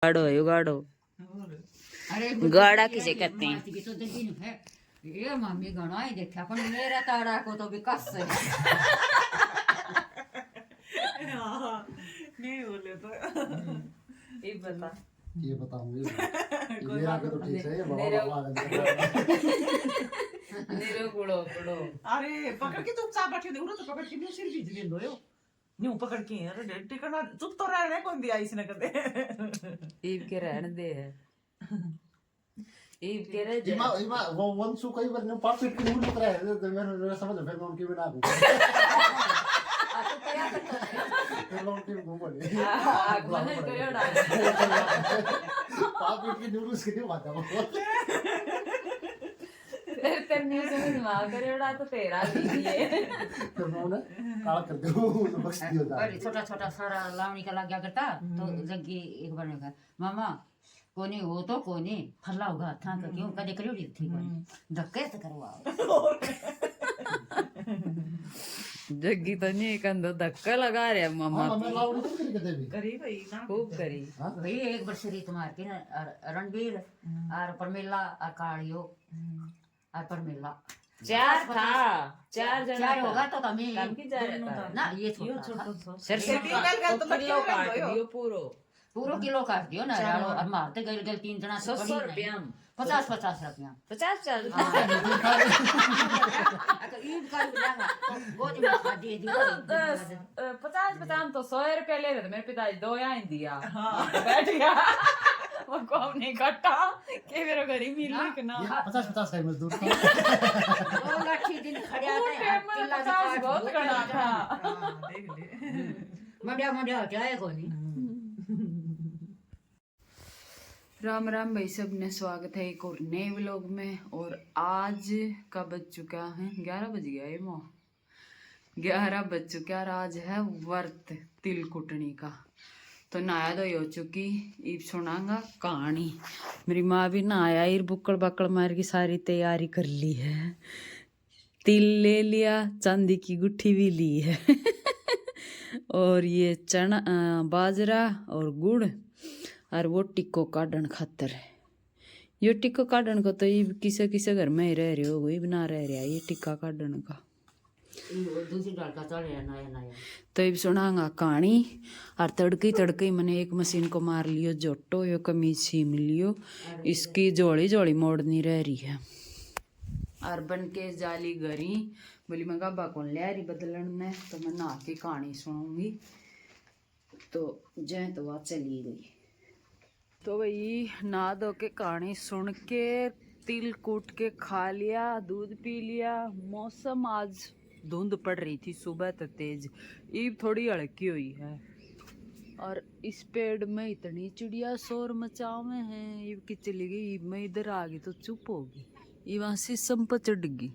गाड़ो है गाड़ो। गाड़ा किसे कहते हैं? ये मम्मी घणा ही देखा पर मेरा ताड़ा को तो भी कस है। नहीं बोले तो ये बता ये बताऊंगी मेरा के तो ठीक है नीरो गुड़ो गुड़ो। अरे पकड़ के चुपचाप बैठे दे तो पकड़ के न्यू सिर बीज ले दो यो न्यू पकड़ के अरे टिकना चुप तो रहने कौन दिया इसने कदे ईब के रहने दे है ईब के रह इमा इमा वो वंशु कई बार ने पाप पिट के मुंह उतरा है तो मेरा समझ फिर मैं उनकी बिना दूं फिर मैं उनकी घूम पड़े आग मन करियो डाल पाप पिट के न्यूज़ के बात है फिर तेरे न्यूज़ में दिमाग करियो डाल तो तेरा लीजिए तो मैं उन्हें काला कर दूं बख्श दियो था अरे छोटा छोटा सारा लावणी का लग गया करता तो जग्गी एक बार में कहा मामा कोनी हो तो कोनी फल्ला होगा था क्यों कदे करियो थी कोनी धक्के से करवाओ जग्गी तो नहीं कंधो धक्का लगा रहे मामा हां मैं लाउड तो करी कदे भी करी भाई ना खूब करी। भाई एक बार श्री तुम्हार के रणबीर और परमेला और कालियो और परमेला चार था चार जना चार होगा तो कमी कम की जा रहा था ना ये छोटा सर से किलो काट दियो पूरो पूरा किलो काट दियो ना यारो और मारते गल गल 3 जना 100 रुपया 50 रुपया 50 ईद का लगा वो जो मैं दे दियो 50 तो 100 रुपया ले रहे थे मेरे पिताजी 2 यहाँ ही दिया बैठ गया वो कौन नहीं कटा के मेरे घरी मिली कि ना 50 का मजदूर वो लाठी दिन खड़े आते हैं किला 50 बहुत कड़ा था देख ले मंडिया मंडिया जाए कोनी। राम राम भाई सब ने स्वागत है एक और नए व्लॉग में। और आज का बज चुका है 11 बज गया है मो 11 बज चुका और आज है व्रत तिल कुटनी का। तो नहाया धोई हो चुकी ईब सुनांगा कहानी। मेरी माँ भी नहाया ईर बुक्कड़ बक्कड़ मार की सारी तैयारी कर ली है। तिल ले लिया चांदी की गुट्ठी भी ली है और ये चना बाजरा और गुड़ और वो टिक्को काटन खातर है। ये टिक्को काटन को तो ये किसे किसे घर में ही रह रहे हो वही बना रह रहा है ये टिक्का काटन का। दूसरी डाल का चल रहा नया नया तो ये सुनांगा कहानी। और तड़की तड़की मैंने एक मशीन को मार लियो जोटो यो कमीज छीम लियो इसकी जोड़ी जोड़ी मोड़नी रह रही है। और बन के जाली गरी बोली मैं गाबा कौन ले रही बदलन में तो मैं नहा के कहानी सुनाऊंगी। तो जय तो वह चली गई। तो भाई नहा धो के कहानी सुन के तिल कूट के खा लिया दूध पी लिया। मौसम आज धुंध पड़ रही थी सुबह तो तेज ईब थोड़ी हल्की हुई है। और इस पेड़ में इतनी चिड़िया शोर मचावे हैं ईब की चली गई ईब में इधर आ गई तो चुप होगी ईब वहां से संप चढ़ गई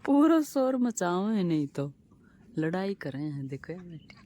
पूरा शोर मचावे हैं नहीं तो लड़ाई कर रहे हैं देखो बेटी।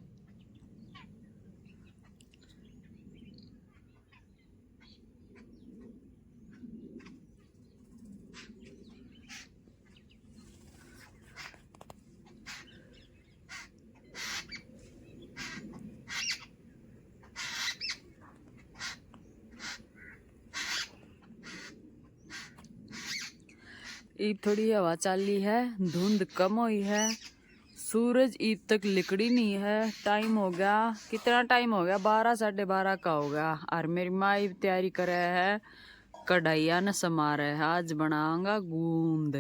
ईब थोड़ी हवा चाली है धुंध कम हुई है सूरज ईब तक लिकड़ी नहीं है। टाइम हो गया कितना टाइम हो गया 12 साढ़े 12 का हो गया। और मेरी माँ ईब तैयारी कर रहे है कढ़ाइया न समा रहे है आज बनाऊंगा गूंद।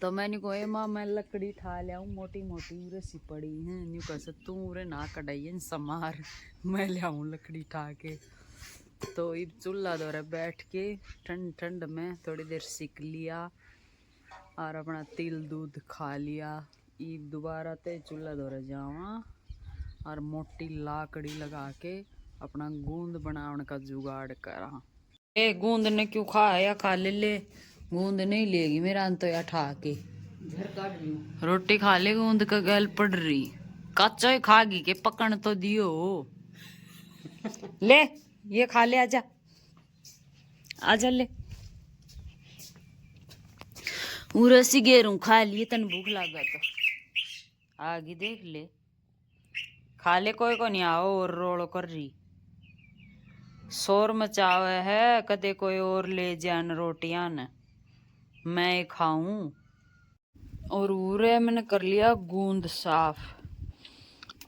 तो मैंने कहा माँ मैं लकड़ी ठा लिया मोटी मोटी रसी पड़ी है न्यू कह तू उरे ना कढ़ाइया समार मैं लियाऊँ लकड़ी ठा के। तो ईब चूल्हा दौरे बैठ के ठंड ठंड में थोड़ी देर सीख लिया और अपना तिल दूध खा लिया। ईब दोबारा ते चूल्हा दौरे जावा और मोटी लाकड़ी लगा के अपना गूंद बनाने का जुगाड़ करा। ए गूंद ने क्यों खा या खा ले गूंद नहीं लेगी मेरा अंत या ठा के रोटी खा ले गूंद का गल पड़ रही कच्चा ही खागी के पकड़ तो दियो ले ये खा ले आजा आजा ले रसी गेरू खा लिए तन भूख लगा तो आगे देख ले खाले कोई को नहीं आओ और रोल कर रही शोर मचावे है कदे कोई और ले जान रोटियां न मैं खाऊं। और उरे मैंने कर लिया गूंद साफ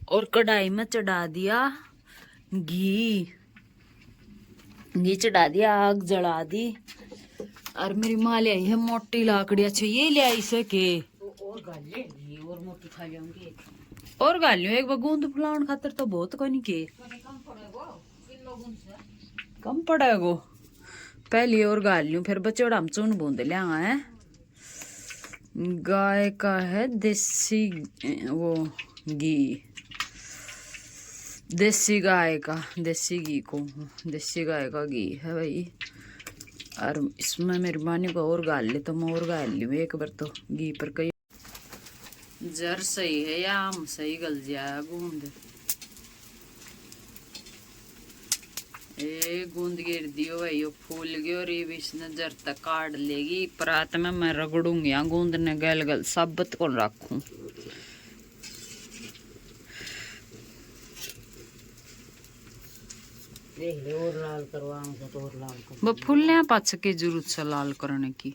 और कढ़ाई में चढ़ा दिया घी चढ़ा दिया आग जला दी। और मेरी माँ ले आई है मोटी लाकड़ी। अच्छा ये ले आई सके और गाल लेंगी और मोटी खा जाऊंगी। और गालियों एक बार गूंद फुलाउन खातर तो बहुत को नहीं के कम पड़ेगो पहली और गालियों फिर बचोड़ा हम चून बूंद लिया है। गाय का है देसी वो घी देसी गाय का देसी घी को देसी गाय का घी है भाई। और इसमें मेरी मानी को और गाल ली तो मैं और गाल ली एक बार तो घी पर कई जर सही है या आम सही गल जाया गूंद ए गूंद गिर दियो भाई फूल गयो और ये भी इसने जर तक काट लेगी परात में मैं रगड़ूंगी यहाँ गूंद ने गल गल साबत को रखूं। और लाल करवाऊंगा तो और लाल कर वो फुल्ले पाछ के जरूरत से लाल करने की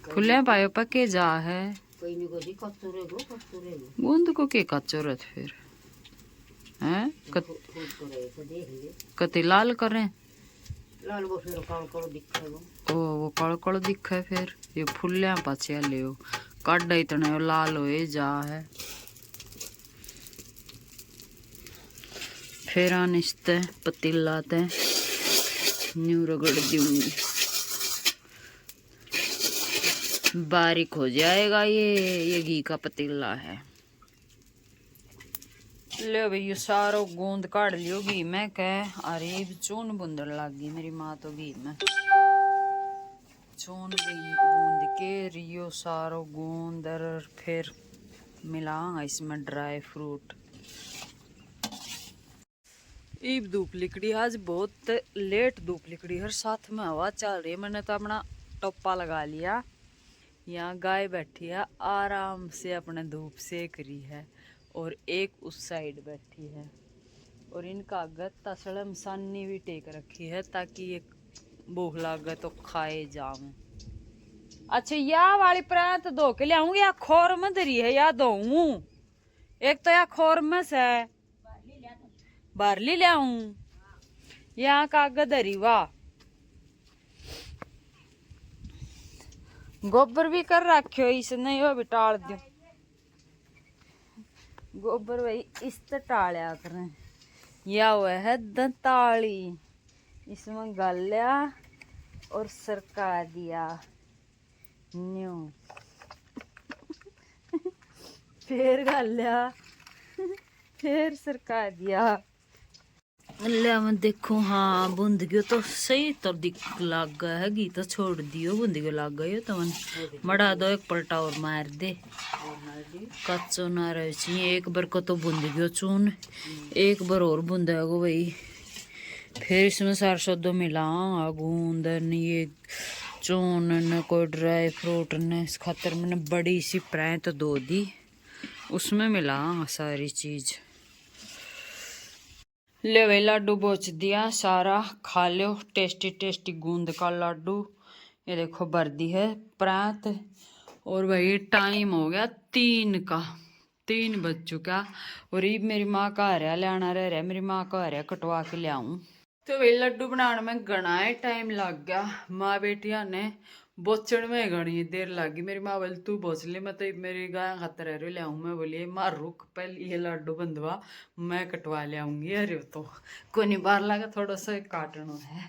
फुल्ले पायो पके जा है कोई नहीं कोई कस्तूरेगो गूंद को के का जरूरत फिर हैं खुद को रहे तो देख ले कति लाल करें लाल को फिर काल करो दिखेगो ओ वो कड़ कड़ दिखे फिर ये फुल्ले पाछे ले काट इतने लाल होए जा है फिर अनिश्ते पतीला ते न्यू रगड़ दूंगी बारीक हो जाएगा ये घी का पतीला है। ले भाई ये सारो गूंद काट लियो घी में कह अरे चून बुंदर लग गई मेरी माँ तो घी में चून बूंद के रियो सारो गूंद और फिर मिला इसमें ड्राई फ्रूट। ईब धूप लिकड़ी आज बहुत लेट धूप लिकड़ी हर साथ में हवा चल रही है। मैंने तो अपना टोपा लगा लिया यहाँ गाय बैठी है आराम से अपने धूप सेक रही है और एक उस साइड बैठी है और इनका आगे तसड़म सानी भी टेक रखी है ताकि ये भूख लागे तो खाए जाऊं। अच्छा या वाली प्रांत धो के ले आऊंगी या खोर में धरी है या दो एक तो या खोर में से बारली ले आऊं यहाँ कागज धरी वाह गोबर भी कर रखियो इसने यो भी टाल दियो गोबर भाई इस टालिया करें या हुआ है दंताली इसमें गालिया और सरका दिया न्यू फिर गालिया फिर सरका दिया ले मैं देखो हाँ बूंद गयो तो सही तो दिख लग गया है घी तो छोड़ दियो बूंद गयो लग गयो तो मन मड़ा दो एक पलटा और मार दे कच्चो ना रहे चाहिए एक बार को तो बूंद गयो चून एक बार और बूंदेगो भाई फिर इसमें सरसों दो मिला गूंद ये चून न कोई ड्राई फ्रूट ने इस खातर मैंने बड़ी सी प्रांत दो दी उसमें मिला सारी चीज। ले भाई लाडू बोच दिया सारा खा लो टेस्टी टेस्टी गूंद का लाडू ये देखो भर दी है प्रांत। और भाई टाइम हो गया 3 बज चुका और ये मेरी माँ का हरिया लाना रह रहा मेरी माँ का हरिया कटवा के ले आऊं तो भाई लड्डू बनाने में घना टाइम लग गया। माँ बेटिया ने बोचड़ में घनी देर लगी मेरी माँ बोली तू बोच ले मैं तो मेरी गाय खातर रह ले आऊँ मैं बोली माँ रुक पहले ये लड्डू बंधवा मैं कटवा ले आऊँगी अरे तो कोई नहीं बाहर लगा थोड़ा सा काटना है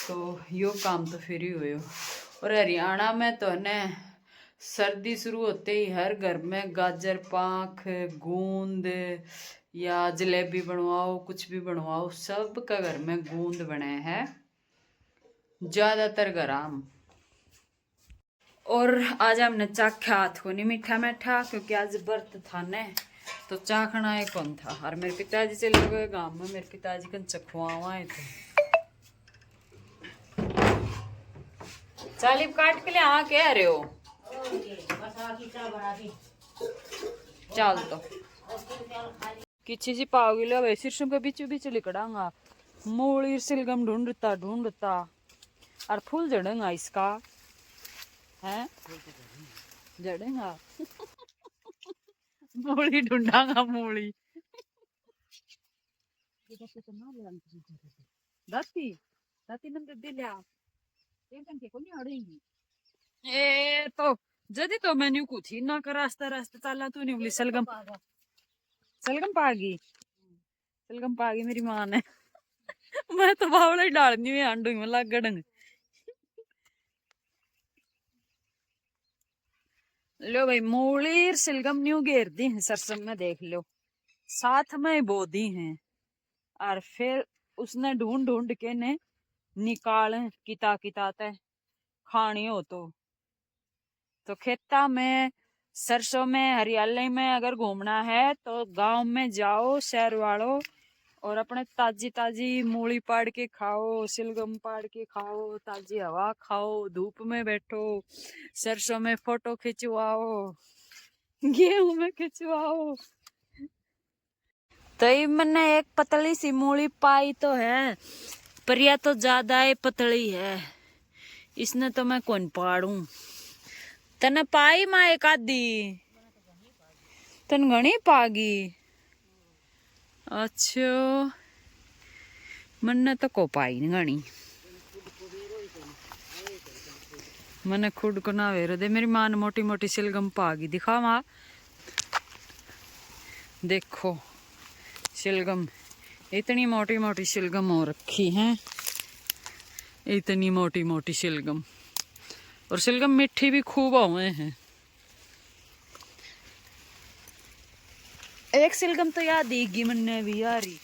तो यो काम तो फिर ही हुए। और हरियाणा में तो ने सर्दी शुरू होते ही हर घर में गाजर पाक गूंद या जलेबी बनवाओ कुछ भी बनवाओ सबका घर में गूंद बने हैं ज्यादातर गरम। और आज हमने चाखा हाथ को नहीं मीठा मीठा क्योंकि आज व्रत था ने तो चाखना एक कौन था। और मेरे पिताजी चले गए गांव में मेरे पिताजी कन चखवाए थे चालीब काट के लिए आ कह रहे हो चल तो किसी सी पाओगी लो भाई सिरसों के बीच बीच लिकड़ांगा मूली सिलगम ढूंढता और फूल जड़ेगा इसका है जड़ेगा मूली ढूंढांगा मूली दाती दाती नंद दिल्या एकदम के कोनी अडेंगी ए तो जदी तो मेन्यू कुछ ही ना कर रास्ता रास्ता चाला तू नहीं बोली सलगम सलगम पागी मेरी मां ने मैं तो बावला ही डालनी में आंडू में लग गड़ंग लो भाई मूली सलगम न्यू घेर दी है सरसम में देख लो साथ में बो दी हैं और फिर उसने ढूंढ ढूंढ के ने निकाल किता किता ते खानी हो तो खेता में सरसों में हरियाली में अगर घूमना है तो गांव में जाओ शहर वालों और अपने ताजी ताजी मूली पाड़ के खाओ सिलगम पाड़ के खाओ ताजी हवा खाओ धूप में बैठो सरसों में फोटो खिंचवाओ गेहूं में खिंचवाओ तो ये मैंने एक पतली सी मूली पाई तो है पर यह तो ज्यादा ही पतली है इसने तो मैं कौन पाड़ू तने पाई मां एक आधी तन घनी पागी अच्छा मन्ने तो को पाई घनी मने खुद को ना वेरो दे मेरी मां ने मोटी मोटी सिलगम पागी दिखा मां देखो सिलगम इतनी मोटी मोटी सिलगम हो रखी है इतनी मोटी मोटी सिलगम और सिलगम मिठी भी खूब हुए हैं एक सिलगम तो याद देगी मन्ने भी यारी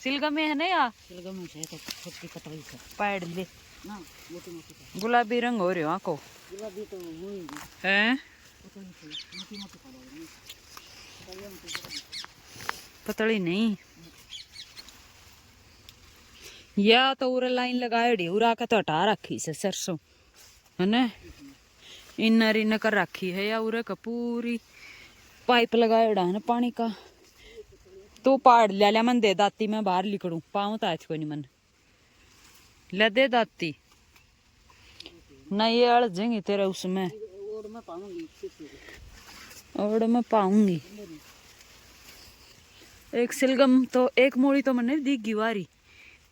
सिलगम में है ना यार सिलगम से तो छोटी पतली से पैड ले ना मोटी मोटी गुलाबी रंग हो रहे हो आंखों गुलाबी तो हुई हैं मोटी मोटी पतली नहीं या तो उरा लाइन लगाएड़ी उरा का तो हटा रखी से सरसों है ना इनर इन कर रखी है या उरा का पूरी पाइप लगाएड़ा है ना पानी का तू पाड़ लिया मन दे दाती मैं बाहर लिकड़ू पाऊँ तो आज को नहीं मन ले दे दाती ना ये अड़ जाएंगे तेरा उसमें और मैं पाऊंगी एक सिलगम तो एक मूली तो मैंने दिख गिवारी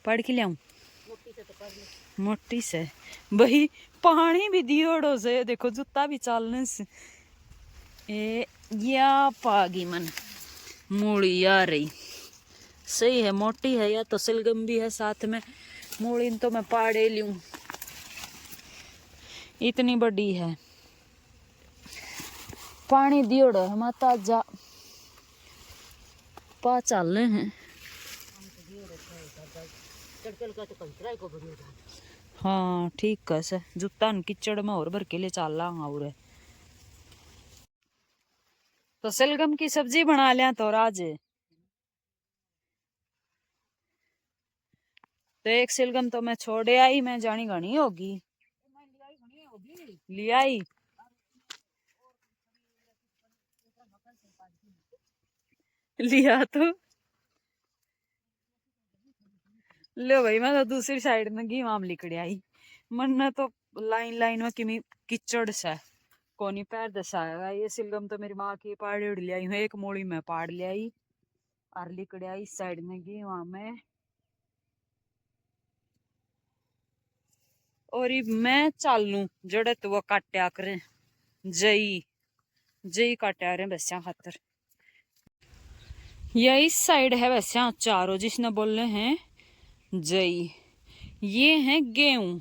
पढ़ के लियाऊं मोटी से भाई पानी भी दियोड़ो से देखो जूता भी चालने से ए या पागी मन मूली आ रही सही है मोटी है या तो सिलगम भी है साथ में मूली तो मैं पाड़े लूं इतनी बड़ी है पानी दियोड़ो है माता जा पा चल रहे हैं हाँ ठीक है से जूता कीचड़ में और भर के लिए चल रहा और तो सलगम की सब्जी बना लिया तो आज तो एक सलगम तो मैं छोड़े आई मैं जानी घनी होगी लिया आई लिया तो लो भाई मैं तो दूसरी साइड में गई वहां लिकड़ी आई मन तो लाइन लाइन में किमी कीचड़ सा कोनी पैर दसाएगा ये सिलगम तो मेरी माँ की पाड़ी उड़ लिया हूँ एक मोड़ी में पाड़ लिया और लिकड़ी आई इस साइड में गई वहां में और मैं चाल लू जड़े तो वो काट्या करें जई जई काट्या रहे बस्या खातर या इस साइड है वैसे चारों जिसने बोल रहे हैं जई ये है गेहूं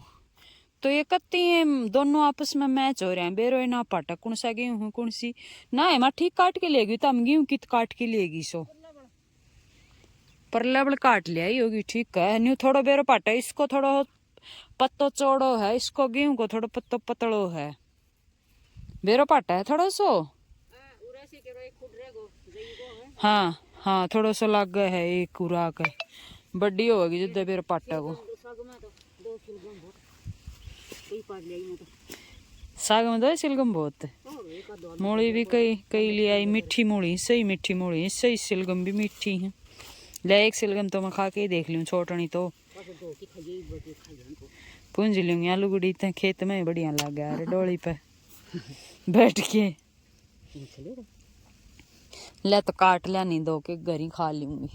तो ये कत्ती दोनों आपस में मैच हो रहे हैं बेरो ना पाटा कौन सा गेहूं कौन सी ना है मैं ठीक काट के लेगी तो हम गेहूं कित काट के लेगी सो पर लेवल काट लिया ही होगी ठीक है न्यू थोड़ा बेरो पाटा इसको थोड़ा पत्तो चौड़ो है इसको गेहूं को थोड़ा पत्तो पतलो है बेरो पाटा है थोड़ा सो हाँ हाँ थोड़ा सा लग गया है एक खुराक बड़ी होगी जिद्दे बेरो पाटा को साग में तो सिलगम बहुत है। मूली भी कई कई ले आई, मीठी मूली, सही मीठी मूली, सही सिलगम भी मीठी है। ले एक सिलगम तो मैं खा के ही देख लूँ, छोटनी तो पूंज लूंगी। आलू गुड़ी तो खेत में बढ़िया लग गया रे, डोली पे बैठ के। ले तो काट लिया नहीं, दो के घर ही खा लूंगी।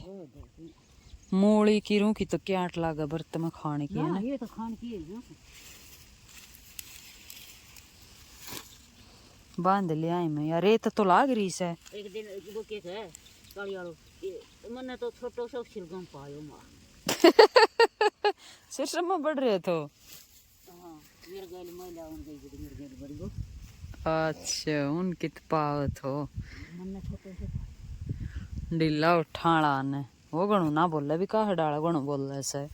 मूली की रूह की तो क्या आट लागा बर्त में खाने की है ना। ये तो खान की है। बांध ले आई मैं यार, रेत तो लाग रही से। एक दिन वो के है काली वालो मने तो छोटो सो सिलगम पायो मां। सिर में बढ़ रहे तो। हां मेरे गल महिला उन गई मेरे गल बड़ी गो। अच्छा उनकी तो पावत हो मने छोटो से ढीला उठाड़ा ने वो गणु ना बोले भी का डाला गणु बोले से।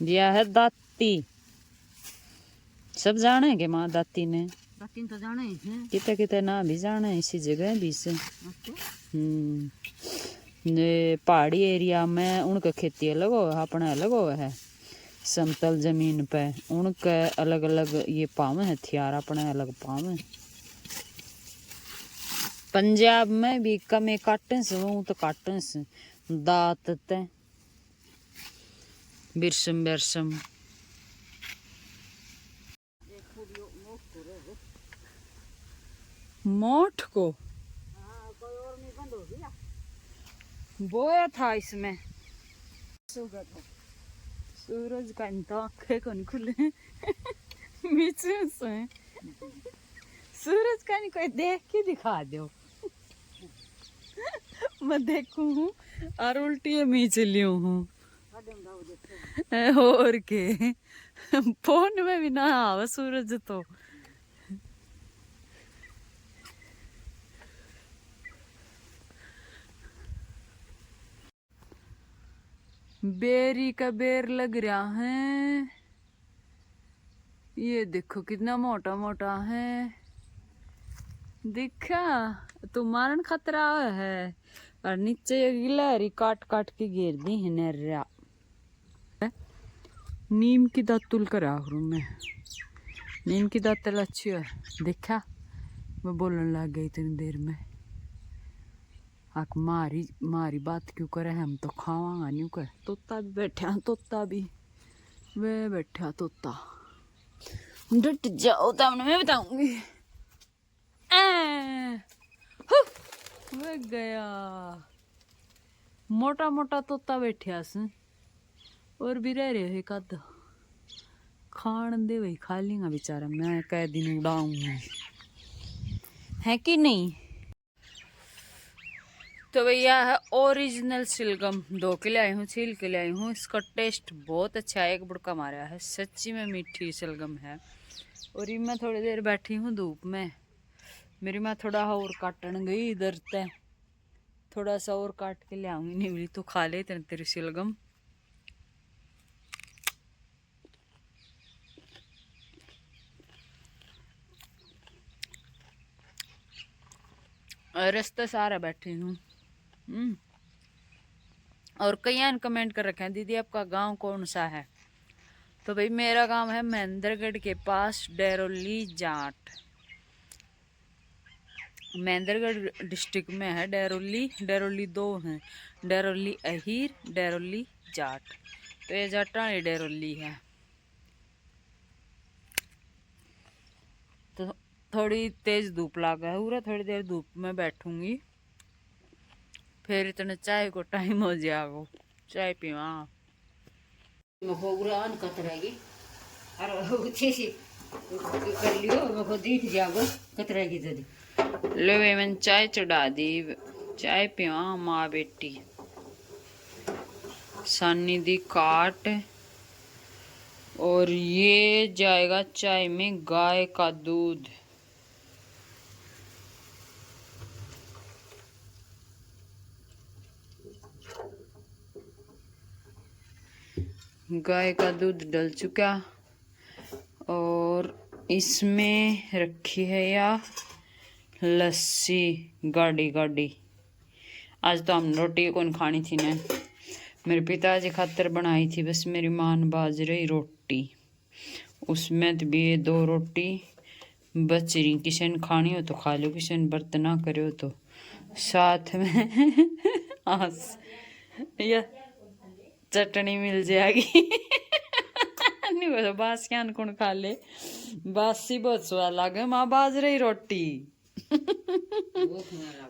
दिया है दाती, सब जाने के माँ दाती ने। दाती तो जाने हैं। किते किते ना भी जाने इसी जगह भी से। अच्छा ने पहाड़ी एरिया में उनका खेती अलग हो, अपने अलग हो है। समतल जमीन पे उनके अलग अलग ये पाव है हथियार, अपने अलग पाव है। पंजाब में भी कमे काटन से वो तो काटन से दात ते बिरसम बिरसम। मोठ को बोया था इसमें। सूरज का तो आंखें कौन खुले बीच से सूरज का नहीं कोई देख के दिखा दो। मैं देखूं हूँ और उल्टी मैं चली हूँ और के फोन में भी ना आवा सूरज तो। बेरी का बेर लग रहा है, ये देखो कितना मोटा मोटा है, दिखा तो मारन खतरा है। और नीचे ये गिलहरी काट काट के घेर दी है नर्रा। नीम की दातुल करा मैं, नीम की दातुल अच्छी है। देखा मैं बोलने लग गई इतनी देर में। आक मारी मारी बात क्यों करे, हम तो खावांगा नहीं कर। तोता भी बैठा, तोता भी वे बैठा तोता। डट जाओ तब मैं बताऊंगी। वे गया मोटा मोटा तोता बैठा से और भी रह रहे कद खान दे, वही खा लेंगा बेचारा। मैं कह दिन उड़ाऊंगी है कि नहीं। तो भैया है ओरिजिनल सिलगम 2 किलो आई हूँ, छील के ले आई हूँ। इसका टेस्ट बहुत अच्छा है, एक बुड़का मारा है, सच्ची में मीठी सिलगम है। और ये मैं थोड़ी देर बैठी हूँ धूप में। मेरी माँ थोड़ा और काटन गई इधर तय, थोड़ा सा और काट के ले आऊंगी। नहीं मिली तो खा ले तेरी सिलगम। रास्ते सारा बैठी हूँ। और कई ने कमेंट कर रखे हैं दीदी आपका गांव कौन सा है। तो भाई मेरा गांव है महेंद्रगढ़ के पास डेरोली जाट। महेंद्रगढ़ डिस्ट्रिक्ट में है डेरोली। डेरोली 2 हैं, डेरोली अहीर, डेरोली जाट। तो ये जाटा डेरोली है। तो थोड़ी तेज धूप लगा है पूरा, थोड़ी देर धूप में बैठूंगी, फिर इतने चाय को टाइम हो जाएगा, चाय पीवा। होगुरान कतरेगी और अच्छे से कर लियो, वो देख जागो कतरेगी जदी। लो वे मैंने चाय चढ़ा दी, चाय पीवा माँ बेटी। सानी दी काट और ये जाएगा चाय में गाय का दूध। गाय का दूध डल चुका और इसमें रखी है या लस्सी गाढ़ी गाढ़ी। आज तो हम रोटी कौन खानी थी ना, मेरे पिताजी खातर बनाई थी बस मेरी मां ने बाजरे की रोटी, उसमें तो भी 2 रोटी बच रही, किसी ने खानी हो तो खा लो, किसी ने व्रत ना करे तो साथ में आस या चटनी मिल जाएगी। नहीं बोलो बास क्या कौन खा ले, बासी बहुत स्वाद लागे माँ बाजरे की रोटी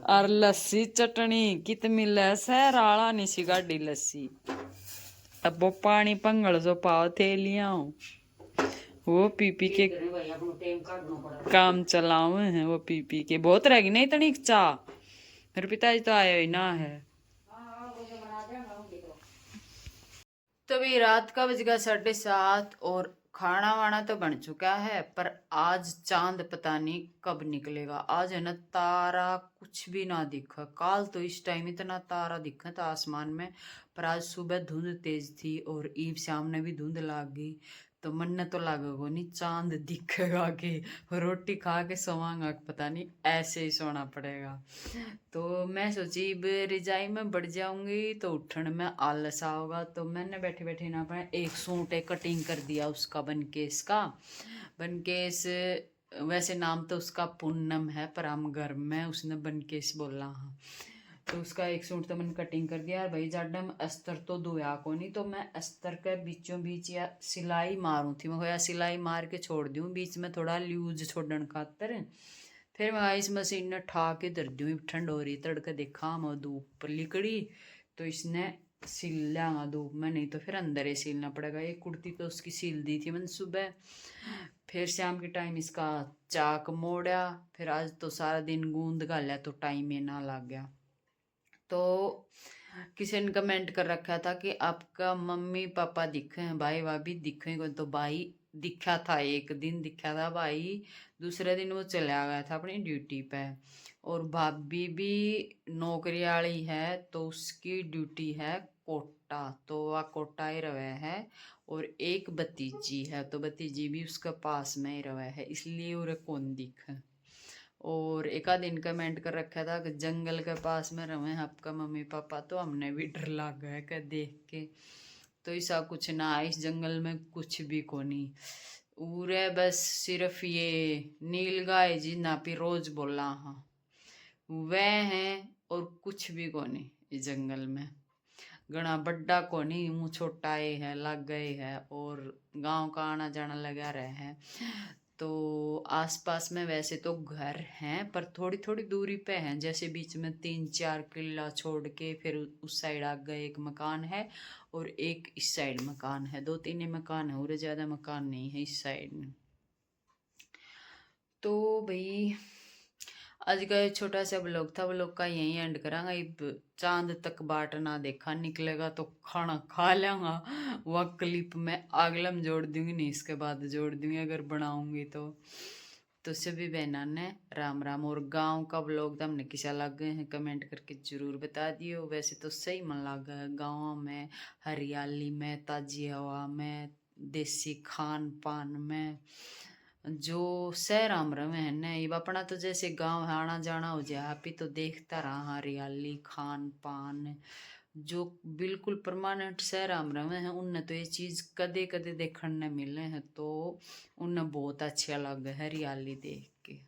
और लस्सी चटनी कित मिले सर आला नहीं सी गाड़ी लस्सी। अब वो पानी पंगल जो पाओ थे लिया वो पी के भाई अपनो टाइम काटना पड़ा। काम चलाओ हैं, वो पी के बहुत रहेगी नहीं तनी चाह। मेरे पिताजी तो आए ही ना है। तो भी रात का बज गया 7:30 और खाना वाना तो बन चुका है, पर आज चांद पता नहीं कब निकलेगा। आज है ना तारा कुछ भी ना दिखा, काल तो इस टाइम इतना तारा दिखा था आसमान में, पर आज सुबह धुंध तेज थी और ईव शाम ने भी धुंध लाग गई। तो मन ने तो लागेगा नहीं चांद दिखेगा कि रोटी खा के सोवांगा, पता नहीं ऐसे ही सोना पड़ेगा। तो मैं सोची अब रिजाई में बढ़ जाऊंगी तो उठने में आलस आओगा, तो मैंने बैठे बैठे ना अपना एक सूट एक कटिंग कर दिया उसका, बनकेस का। बनकेस वैसे नाम तो उसका पूनम है, पर हम घर में उसने बनकेस बोला। हाँ, तो उसका एक सूट तो मैंने कटिंग कर दिया। और भाई जाडा में अस्तर तो धोया को नहीं, तो मैं अस्तर के बीचों बीच या सिलाई मारूँ थी, मैं या सिलाई मार के छोड़ दूँ बीच में थोड़ा लूज छोड़न खातर। फिर मैं इस मशीन ने ठा के धर दूँ, ठंड हो रही तड़के देखा मैं धूप पर लिकड़ी, तो इसने सिल लिया धूप में, नहीं तो फिर अंदर ही सिलना पड़ेगा। ये कुर्ती तो उसकी सिल दी थी मैंने सुबह, फिर शाम के टाइम इसका चाक मोड़ा, फिर आज तो सारा दिन गूंद गालिया तो टाइम ही ना लग गया। तो किसी ने कमेंट कर रखा था कि आपका मम्मी पापा दिखे हैं, भाई भाभी दिखे को, तो भाई दिखा था, एक दिन दिखा था भाई, दूसरे दिन वो चला गया था अपनी ड्यूटी पे। और भाभी भी नौकरी वाली है, तो उसकी ड्यूटी है कोटा, तो वह कोटा ही रहे है। और एक भतीजी है, तो भतीजी भी उसके पास में ही रहे है, इसलिए उरे कौन दिखे। और एक आध दिन कमेंट कर रखा था कि जंगल के पास में रहे हैं आपका मम्मी पापा, तो हमने भी डर लग गया कि देख के। तो ऐसा कुछ ना, इस जंगल में कुछ भी को नहीं, उरे बस सिर्फ ये नील गाय जी नापी रोज बोला हाँ वह हैं, और कुछ भी को नहीं इस जंगल में। घना बड्डा को नहीं, मुँह छोटा ही है लग गए है, और गांव का आना जाना लगा रहे हैं। तो आसपास में वैसे तो घर हैं, पर थोड़ी थोड़ी दूरी पे हैं, जैसे बीच में 3-4 किला छोड़ के फिर उस साइड आ गए एक मकान है, और एक इस साइड मकान है, 2-3 ही मकान है, और ज़्यादा मकान नहीं है इस साइड में। तो भाई आज का ये छोटा सा ब्लॉग था, ब्लॉग का यहीं एंड करांगा। अब चांद तक बाट ना देखा, निकलेगा तो खाना खा लेंगा। वह क्लिप मैं अगला में जोड़ दूंगी, नहीं इसके बाद जोड़ दूंगी अगर बनाऊंगी तो सभी बहना ने राम राम। और गांव का ब्लॉग तो हमने किसा लग गए हैं कमेंट करके जरूर बता दियो। वैसे तो सही मन लगा है गाँव में, हरियाली में, ताजी हवा में, देसी खान पान में, जो शहर हम रहे हैं न, ये अपना तो जैसे गांव है आना जाना हो जाए, आप ही तो देखता रहा हरियाली खान पान, जो बिल्कुल परमानेंट शहर हम रहे हैं उनने तो ये चीज़ कदे कदे देखने मिले हैं, तो उन्हें बहुत अच्छा लगे हरियाली देख के।